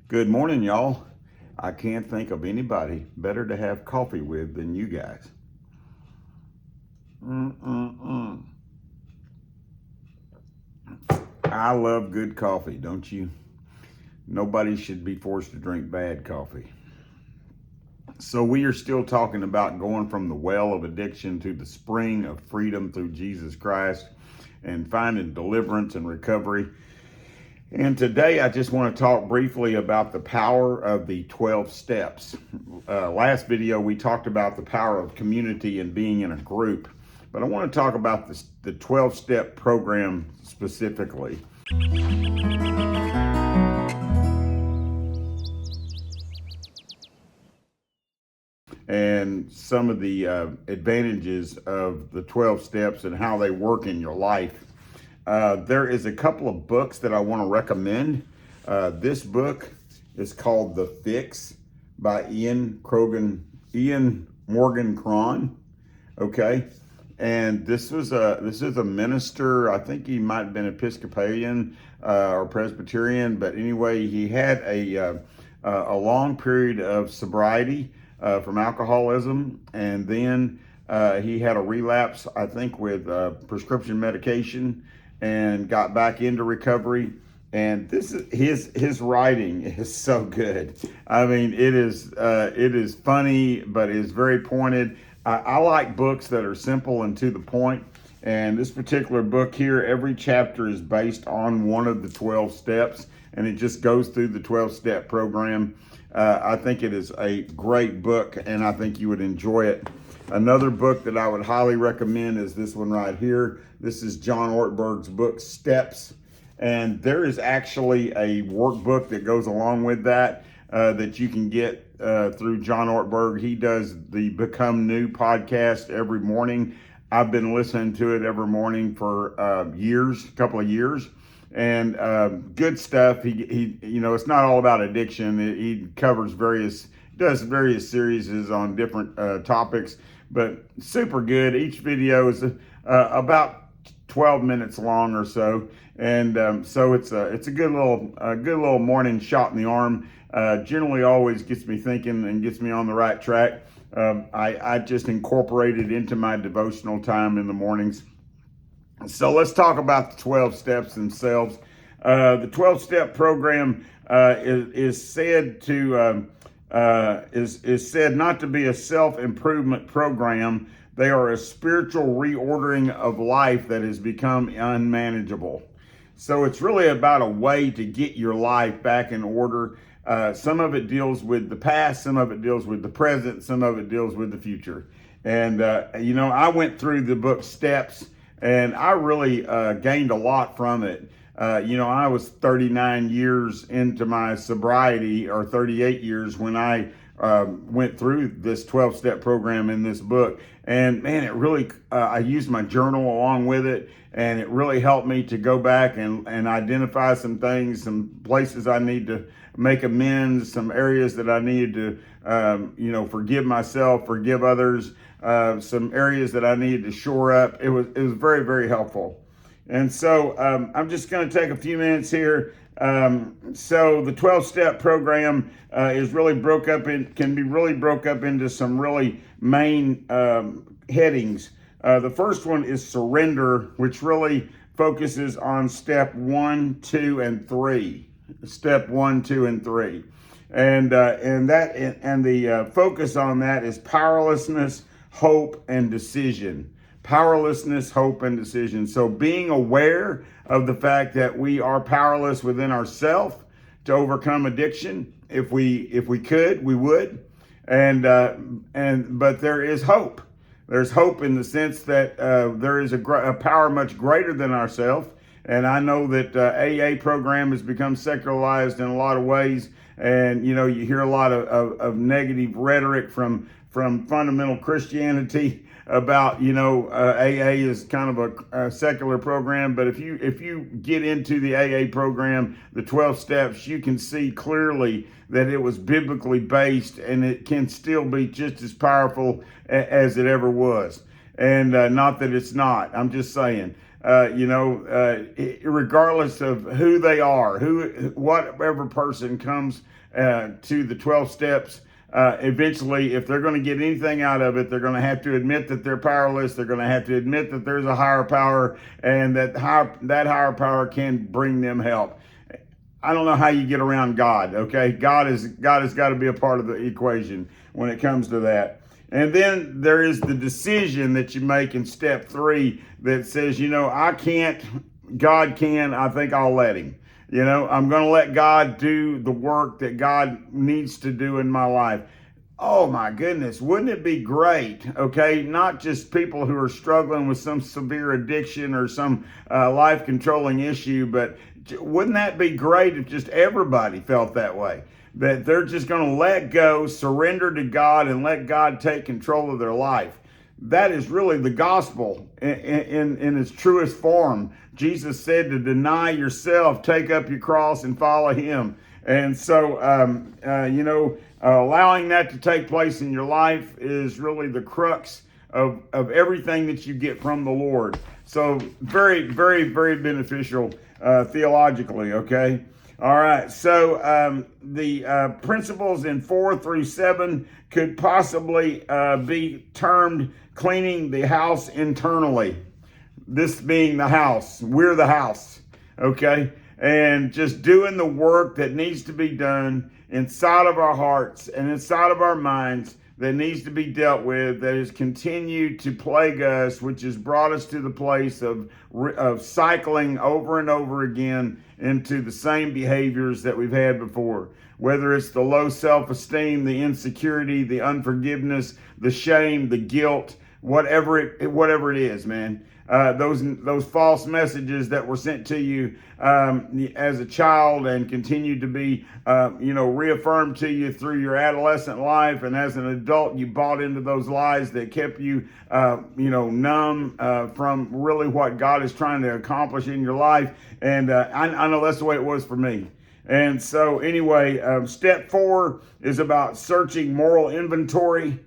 Good morning, y'all. I can't think of anybody better to have coffee with than you guys. I love good coffee, don't you? Nobody should be forced to drink bad coffee. So we are still talking about going from the well of addiction to the spring of freedom through Jesus Christ and finding deliverance and recovery. And today I just want to talk briefly about the power of the 12 steps. Last video we talked about the power of community and being in a group, but I want to talk about the 12-step program specifically. And some of the advantages of the 12 steps and how they work in your life. There is a couple of books that I want to recommend. This book is called The Fix by Ian Morgan Cron. Okay, and this is a minister. I think he might have been Episcopalian or Presbyterian, but anyway, he had a long period of sobriety from alcoholism, and then he had a relapse, I think, with prescription medication, and got back into recovery. And this is his writing is so good. I mean, it is funny, but it's very pointed. I like books that are simple and to the point. And this particular book here, every chapter is based on one of the 12 steps, and it just goes through the 12-step program. I think it is a great book, and I think you would enjoy it. Another book that I would highly recommend is this one right here. This is John Ortberg's book, Steps. And there is actually a workbook that goes along with that that you can get through John Ortberg. He does the Become New podcast every morning. I've been listening to it every morning for a couple of years. And good stuff. He it's not all about addiction. He covers does various series on different topics, but super good. Each video is about 12 minutes long or so, and so it's a good little morning shot in the arm. Generally, always gets me thinking and gets me on the right track. I just incorporate it into my devotional time in the mornings. So let's talk about the 12 steps themselves. The 12-step program is said not to be a self-improvement program. They are a spiritual reordering of life that has become unmanageable. So it's really about a way to get your life back in order. Some of it deals with the past, some of it deals with the present, some of it deals with the future. And I went through the book Steps, and I really gained a lot from it. I was 39 years into my sobriety, or 38 years, when I went through this 12-step program in this book. And man, it really, I used my journal along with it, and it really helped me to go back and identify some things, some places I need to make amends, some areas that I needed to, forgive myself, forgive others, some areas that I needed to shore up. It was very, very helpful. And so I'm just going to take a few minutes here. So the 12-step program can be really broke up into some really main headings. The first one is surrender, which really focuses on step 1, 2, and 3. Step 1, 2, and 3. And the focus on that is powerlessness, hope, and decision. Powerlessness, hope, and decision. So being aware of the fact that we are powerless within ourselves to overcome addiction. If we could, we would. But there is hope. There's hope in the sense that there is a power much greater than ourselves. And I know that AA program has become secularized in a lot of ways. And, you hear a lot of negative rhetoric from fundamental Christianity about, AA is kind of a secular program. But if you get into the AA program, the 12 steps, you can see clearly that it was biblically based, and it can still be just as powerful as it ever was. And not that it's not. I'm just saying, regardless of who they are, whatever person comes to the 12 steps, eventually, if they're going to get anything out of it, they're going to have to admit that they're powerless. They're going to have to admit that there's a higher power, and that higher power can bring them help. I don't know how you get around God. Okay, God has got to be a part of the equation when it comes to that. And then there is the decision that you make in step 3 that says, I can't, God can, I think I'll let him. I'm going to let God do the work that God needs to do in my life. Oh my goodness, wouldn't it be great, okay, not just people who are struggling with some severe addiction or some life-controlling issue, but wouldn't that be great if just everybody felt that way? That they're just going to let go, surrender to God, and let God take control of their life. That is really the gospel in its truest form. Jesus said to deny yourself, take up your cross, and follow him. And so, allowing that to take place in your life is really the crux of everything that you get from the Lord. So very, very, very beneficial theologically, okay? All right, so the principles in 4 through 7 could possibly be termed cleaning the house internally. This being the house, we're the house, okay? And just doing the work that needs to be done inside of our hearts and inside of our minds that needs to be dealt with, that has continued to plague us, which has brought us to the place of cycling over and over again into the same behaviors that we've had before. Whether it's the low self-esteem, the insecurity, the unforgiveness, the shame, the guilt, whatever it is, man. Those false messages that were sent to you as a child and continue to be reaffirmed to you through your adolescent life, and as an adult you bought into those lies that kept you numb from really what God is trying to accomplish in your life. And I know that's the way it was for me. And so anyway, step 4 is about searching moral inventory,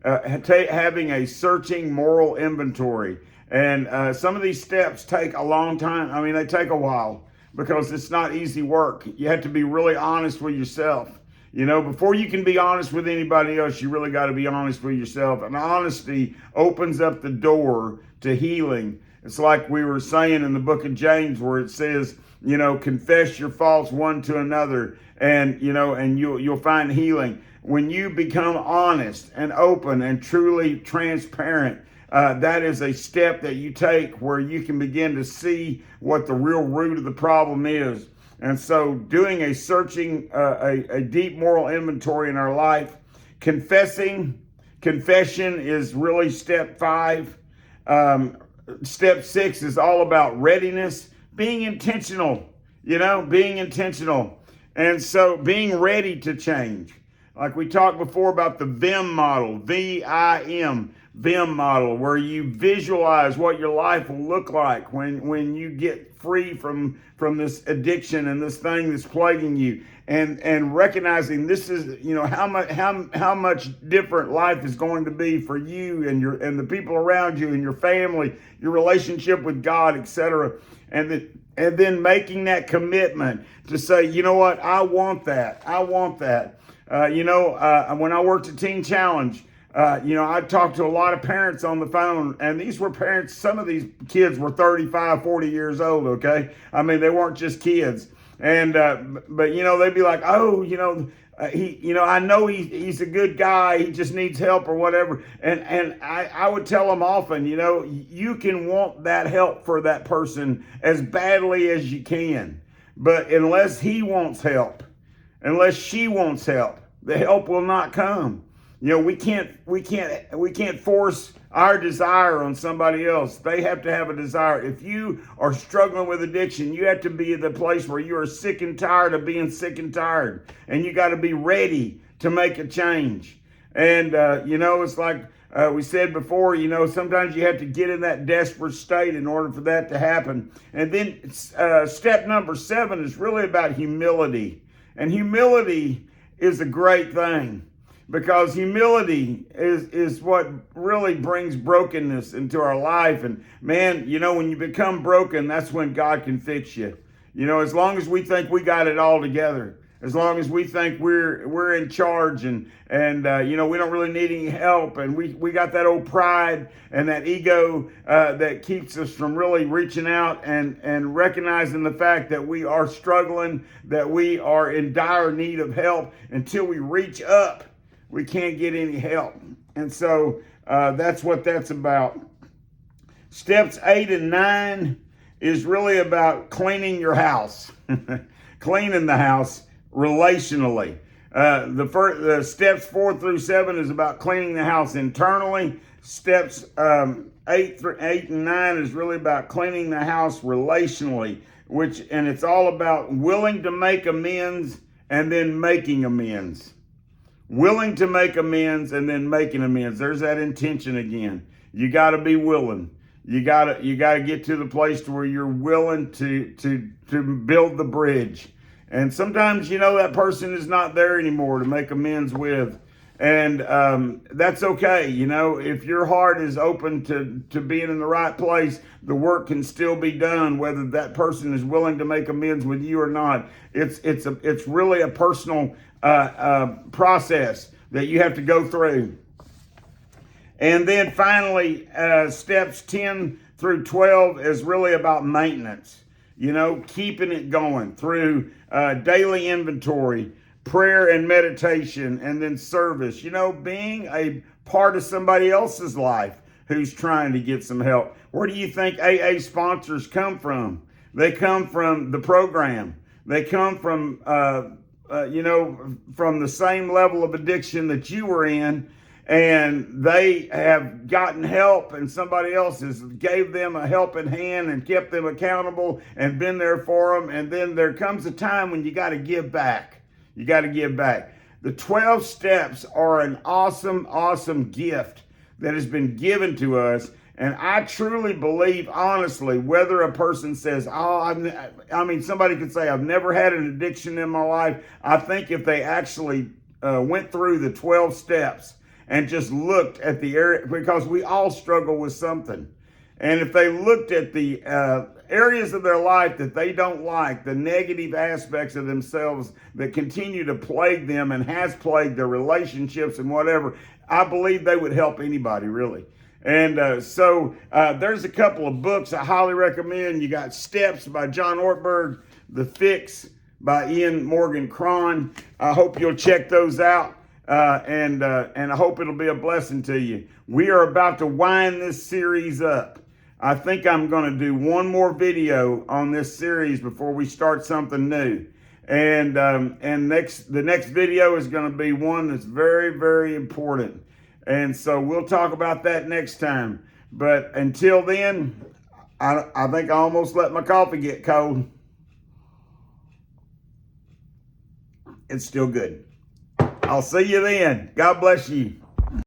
having a searching moral inventory. And some of these steps take a long time. I mean, they take a while because it's not easy work. You have to be really honest with yourself. Before you can be honest with anybody else, you really got to be honest with yourself. And honesty opens up the door to healing. It's like we were saying in the book of James, where it says, confess your faults one to another, and you'll find healing. When you become honest and open and truly transparent, that is a step that you take where you can begin to see what the real root of the problem is. And so doing a a deep moral inventory in our life, confession is really step 5. Step 6 is all about readiness, being intentional, being intentional. And so being ready to change. Like we talked before about the VIM model, VIM. VIM model, where you visualize what your life will look like when you get free from this addiction and this thing that's plaguing you, and recognizing this is how much different life is going to be for you and the people around you and your family, your relationship with God, etc. And then making that commitment to say, you know what, I want that. When I worked at Teen Challenge, I talked to a lot of parents on the phone, and these were parents. Some of these kids were 35, 40 years old, okay? I mean, they weren't just kids. And, but they'd be like, oh, I know he's a good guy. He just needs help or whatever. And I would tell them often, you can want that help for that person as badly as you can. But unless he wants help, unless she wants help, the help will not come. We can't force our desire on somebody else. They have to have a desire. If you are struggling with addiction, you have to be at the place where you are sick and tired of being sick and tired, and you got to be ready to make a change. And it's like we said before. Sometimes you have to get in that desperate state in order for that to happen. And then step number 7 is really about humility, and humility is a great thing. because humility is what really brings brokenness into our life. And man, when you become broken, that's when God can fix you. As long as we think we got it all together, as long as we think we're in charge and we don't really need any help, and we got that old pride and that ego that keeps us from really reaching out and recognizing the fact that we are struggling, that we are in dire need of help. Until we reach up, we can't get any help. And so that's what that's about. Steps 8 and 9 is really about cleaning your house, cleaning the house relationally. The steps 4 through 7 is about cleaning the house internally. Steps 8 and 9 is really about cleaning the house relationally, and it's all about willing to make amends and then making amends. Willing to make amends and then making amends. There's that intention again. You got to be willing. You gotta get to the place to where you're willing to build the bridge. And sometimes, that person is not there anymore to make amends with. And that's okay. If your heart is open to being in the right place, the work can still be done, whether that person is willing to make amends with you or not. It's really a personal process that you have to go through. And then finally, steps 10 through 12 is really about maintenance. Keeping it going through daily inventory, prayer and meditation, and then service. Being a part of somebody else's life who's trying to get some help. Where do you think AA sponsors come from? They come from the program. They come from, from the same level of addiction that you were in. And they have gotten help, and somebody else has gave them a helping hand and kept them accountable and been there for them. And then there comes a time when you got to give back. You got to give back. The 12 steps are an awesome, awesome gift that has been given to us. And I truly believe, honestly, whether a person says, somebody could say, I've never had an addiction in my life. I think if they actually went through the 12 steps and just looked at the area, because we all struggle with something. And if they looked at the areas of their life that they don't like, the negative aspects of themselves that continue to plague them and has plagued their relationships and whatever, I believe they would help anybody, really. And so there's a couple of books I highly recommend. You got Steps by John Ortberg, The Fix by Ian Morgan Cron. I hope you'll check those out. And I hope it'll be a blessing to you. We are about to wind this series up. I think I'm going to do one more video on this series before we start something new. And the next video is going to be one that's very, very important. And so we'll talk about that next time. But until then, I think I almost let my coffee get cold. It's still good. I'll see you then. God bless you.